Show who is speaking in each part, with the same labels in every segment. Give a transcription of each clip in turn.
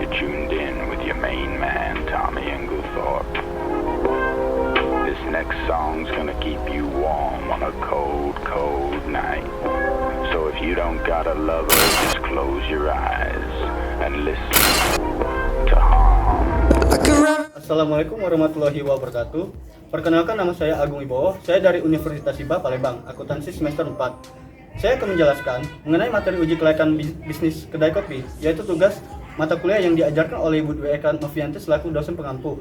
Speaker 1: You're tuned in with your main man, Tommy Englethorpe. This next song's gonna keep you warm on a cold, cold night. So if you don't got a lover, just close your eyes and listen to Harm.
Speaker 2: Assalamualaikum warahmatullahi wabarakatuh. Perkenalkan, nama saya Agung Wibowo. Saya dari Universitas IBA Palembang, akuntansi semester 4. Saya akan menjelaskan mengenai materi uji kelayakan bisnis kedai kopi, yaitu tugas mata kuliah yang diajarkan oleh Ibu Dwi Eka Novianti selaku dosen pengampu.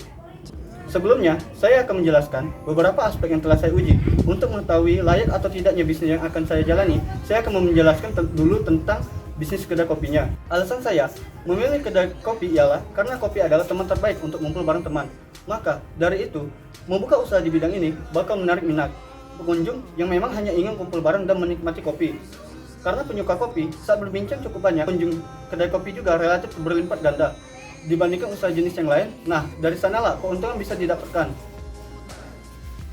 Speaker 2: Sebelumnya, saya akan menjelaskan beberapa aspek yang telah saya uji. Untuk mengetahui layak atau tidaknya bisnis yang akan saya jalani, saya akan menjelaskan dulu tentang bisnis kedai kopinya. Alasan saya memilih kedai kopi ialah karena kopi adalah teman terbaik untuk ngumpul bareng teman. Maka, dari itu, membuka usaha di bidang ini bakal menarik minat pengunjung yang memang hanya ingin kumpul bareng dan menikmati kopi. Karena penyuka kopi, saat berbincang cukup banyak, pengunjung kedai kopi juga relatif berlipat ganda dibandingkan usaha jenis yang lain. Nah, dari sanalah keuntungan bisa didapatkan.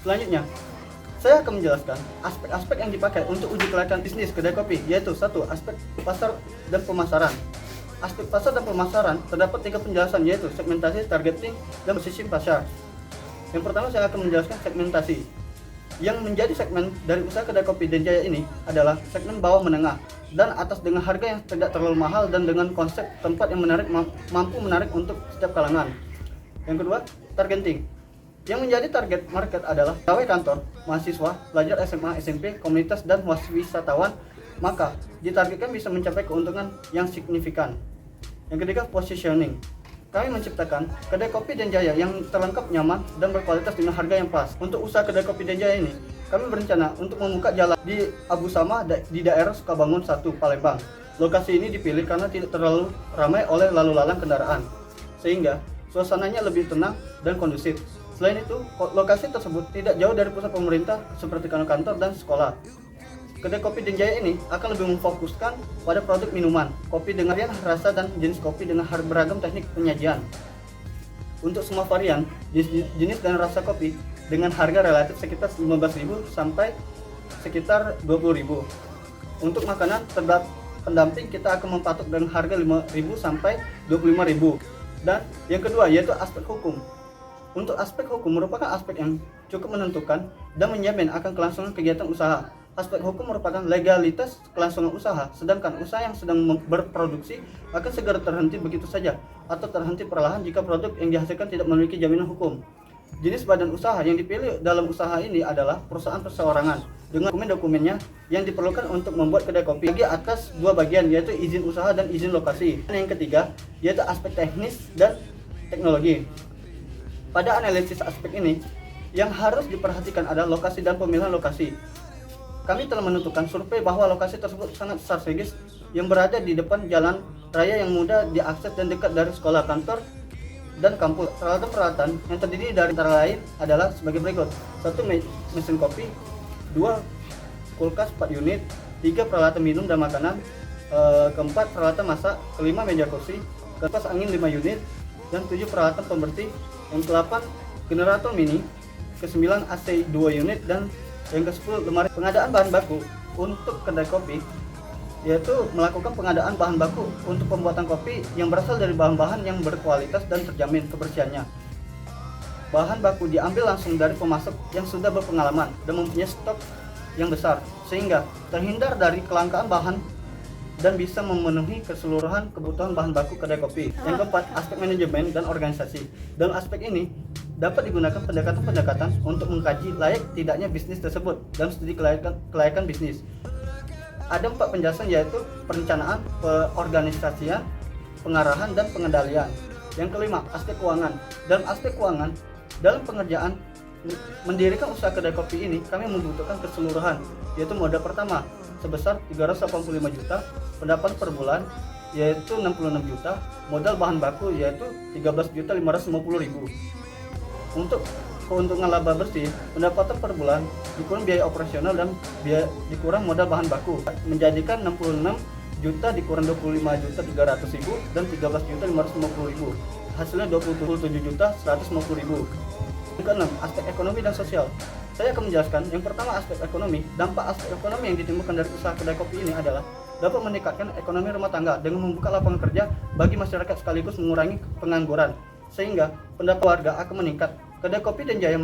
Speaker 2: Selanjutnya, saya akan menjelaskan aspek-aspek yang dipakai untuk uji kelayakan bisnis kedai kopi, yaitu 1. Aspek pasar dan pemasaran. Aspek pasar dan pemasaran terdapat 3 penjelasan, yaitu segmentasi, targeting, dan posisi pasar. Yang pertama, saya akan menjelaskan segmentasi. Yang menjadi segmen dari usaha kedai kopi Denjaya ini adalah segmen bawah menengah dan atas dengan harga yang tidak terlalu mahal dan dengan konsep tempat yang menarik, mampu menarik untuk setiap kalangan. Yang kedua, targeting. Yang menjadi target market adalah pegawai kantor, mahasiswa, pelajar SMA, SMP, komunitas, dan wisatawan, maka ditargetkan bisa mencapai keuntungan yang signifikan. Yang ketiga, positioning. Kami menciptakan kedai kopi Denjaya yang terlengkap, nyaman, dan berkualitas dengan harga yang pas. Untuk usaha kedai kopi Denjaya ini, kami berencana untuk membuka jalan di Abu Sama di daerah Sukabangun 1, Palembang. Lokasi ini dipilih karena tidak terlalu ramai oleh lalu lalang kendaraan, sehingga suasananya lebih tenang dan kondusif. Selain itu, lokasi tersebut tidak jauh dari pusat pemerintah seperti kantor dan sekolah. Kedai kopi Denjaya ini akan lebih memfokuskan pada produk minuman, kopi dengan varian rasa dan jenis kopi dengan beragam teknik penyajian. Untuk semua varian, jenis dan rasa kopi dengan harga relatif sekitar 15.000 sampai sekitar 20.000. Untuk makanan pendamping kita akan mempatok dengan harga 5.000 sampai 25.000. Dan yang kedua yaitu aspek hukum. Untuk aspek hukum merupakan aspek yang cukup menentukan dan menjamin akan kelangsungan kegiatan usaha. Aspek hukum merupakan legalitas kelangsungan usaha, sedangkan usaha yang sedang berproduksi akan segera terhenti begitu saja atau terhenti perlahan jika produk yang dihasilkan tidak memiliki jaminan hukum. Jenis badan usaha yang dipilih dalam usaha ini adalah perusahaan perseorangan dengan dokumen-dokumennya yang diperlukan untuk membuat kedai kopi. Bagi atas 2 bagian, yaitu izin usaha dan izin lokasi. Dan yang ketiga yaitu aspek teknis dan teknologi. Pada analisis aspek ini, yang harus diperhatikan adalah lokasi dan pemilihan lokasi. Kami telah menentukan survei bahwa lokasi tersebut sangat strategis yang berada di depan jalan raya yang mudah diakses dan dekat dari sekolah, kantor, dan kampus. Peralatan-peralatan yang terdiri dari antara lain adalah sebagai berikut: 1. Mesin kopi, 2. Kulkas 4 unit, 3. Peralatan minum dan makanan, keempat peralatan masak, kelima meja kursi, kipas angin 5 unit, dan 7 peralatan pembersih, yang ke-8 generator mini, ke-9 AC 2 unit, dan yang ke-10 lemari. Pengadaan bahan baku untuk kedai kopi yaitu melakukan pengadaan bahan baku untuk pembuatan kopi yang berasal dari bahan-bahan yang berkualitas dan terjamin kebersihannya. Bahan baku diambil langsung dari pemasok yang sudah berpengalaman dan mempunyai stok yang besar, sehingga terhindar dari kelangkaan bahan dan bisa memenuhi keseluruhan kebutuhan bahan baku kedai kopi. Yang keempat, aspek manajemen dan organisasi. Dalam aspek ini dapat digunakan pendekatan-pendekatan untuk mengkaji layak tidaknya bisnis tersebut dalam studi kelayakan bisnis. Ada 4 penjelasan, yaitu perencanaan, peorganisasian, pengarahan, dan pengendalian. Yang kelima, aspek keuangan. Dalam aspek keuangan, dalam pengerjaan mendirikan usaha kedai kopi ini, kami membutuhkan keseluruhan, yaitu modal pertama sebesar 385 juta, pendapatan per bulan yaitu 66 juta, modal bahan baku yaitu 13.550.000. Untuk keuntungan laba bersih, pendapatan per bulan dikurang biaya operasional dan biaya dikurang modal bahan baku menjadikan 66 juta dikurang 25.300.000 dan 13.550.000. Hasilnya 27.150.000. Yang keenam, aspek ekonomi dan sosial. Saya akan menjelaskan yang pertama aspek ekonomi. Dampak aspek ekonomi yang ditimbulkan dari usaha kedai kopi ini adalah dapat meningkatkan ekonomi rumah tangga dengan membuka lapangan kerja bagi masyarakat sekaligus mengurangi pengangguran, sehingga pendapatan warga akan meningkat. Kedai Kopi Den Jaya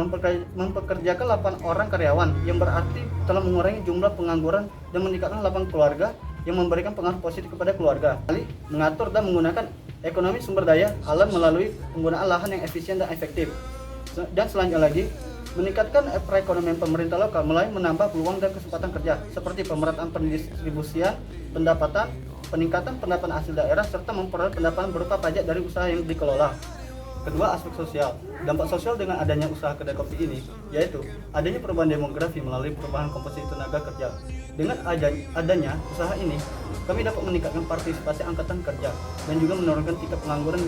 Speaker 2: mempekerjakan 8 orang karyawan, yang berarti telah mengurangi jumlah pengangguran dan meningkatkan lapangan keluarga yang memberikan pengaruh positif kepada keluarga. Kali mengatur dan menggunakan ekonomi sumber daya alam melalui penggunaan lahan yang efisien dan efektif. Dan selanjutnya lagi, meningkatkan perekonomian pemerintah lokal melalui menambah peluang dan kesempatan kerja seperti pemerataan pendistribusian, pendapatan, peningkatan pendapatan asli daerah, serta memperoleh pendapatan berupa pajak dari usaha yang dikelola. Kedua, aspek sosial. Dampak sosial dengan adanya usaha kedai kopi ini yaitu adanya perubahan demografi melalui perubahan komposisi tenaga kerja. Dengan adanya usaha ini, kami dapat meningkatkan partisipasi angkatan kerja dan juga menurunkan tingkat pengangguran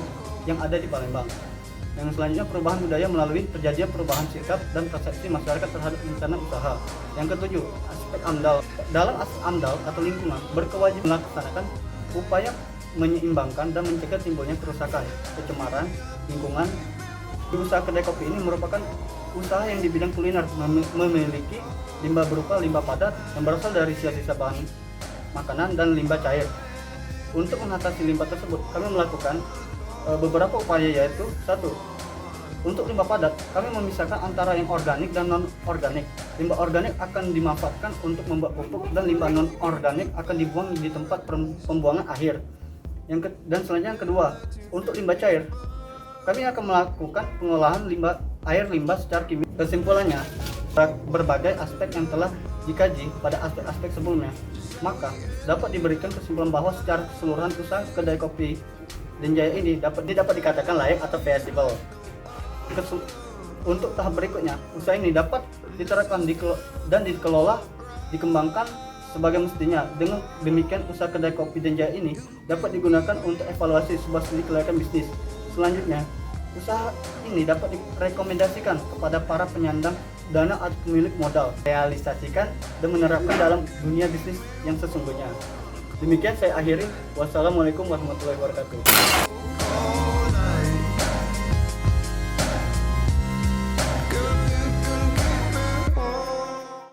Speaker 2: yang ada di Palembang. Yang selanjutnya, perubahan budaya melalui terjadinya perubahan sikap dan persepsi masyarakat terhadap rencana usaha. Yang ketujuh, aspek AMDAL. Dalam aspek AMDAL atau lingkungan berkewajiban melaksanakan upaya menyeimbangkan dan mencegah timbulnya kerusakan, kecemaran lingkungan. Di usaha kedai kopi ini merupakan usaha yang di bidang kuliner, memiliki limbah berupa limbah padat yang berasal dari sisa-sisa bahan makanan dan limbah cair. Untuk mengatasi limbah tersebut, kami melakukan beberapa upaya, yaitu satu, untuk limbah padat kami memisahkan antara yang organik dan non organik. Limbah organik akan dimanfaatkan untuk membuat pupuk dan limbah non organik akan dibuang di tempat pembuangan akhir. Dan selanjutnya yang kedua, untuk limbah cair kami akan melakukan pengolahan air limbah secara kimia. Kesimpulannya, berbagai aspek yang telah dikaji pada aspek-aspek sebelumnya, maka dapat diberikan kesimpulan bahwa secara keseluruhan usaha kedai kopi Den Jaya ini dapat dikatakan layak atau feasible. Untuk tahap berikutnya, usaha ini dapat diterapkan dan dikelola, dikembangkan sebagai mestinya. Dengan demikian, usaha kedai kopi Den Jaya ini dapat digunakan untuk evaluasi sebuah studi kelayakan bisnis. Selanjutnya, usaha ini dapat direkomendasikan kepada para penyandang dana atau pemilik modal, realisasikan dan menerapkan dalam dunia bisnis yang sesungguhnya. Demikian saya akhiri. Wassalamualaikum warahmatullahi wabarakatuh.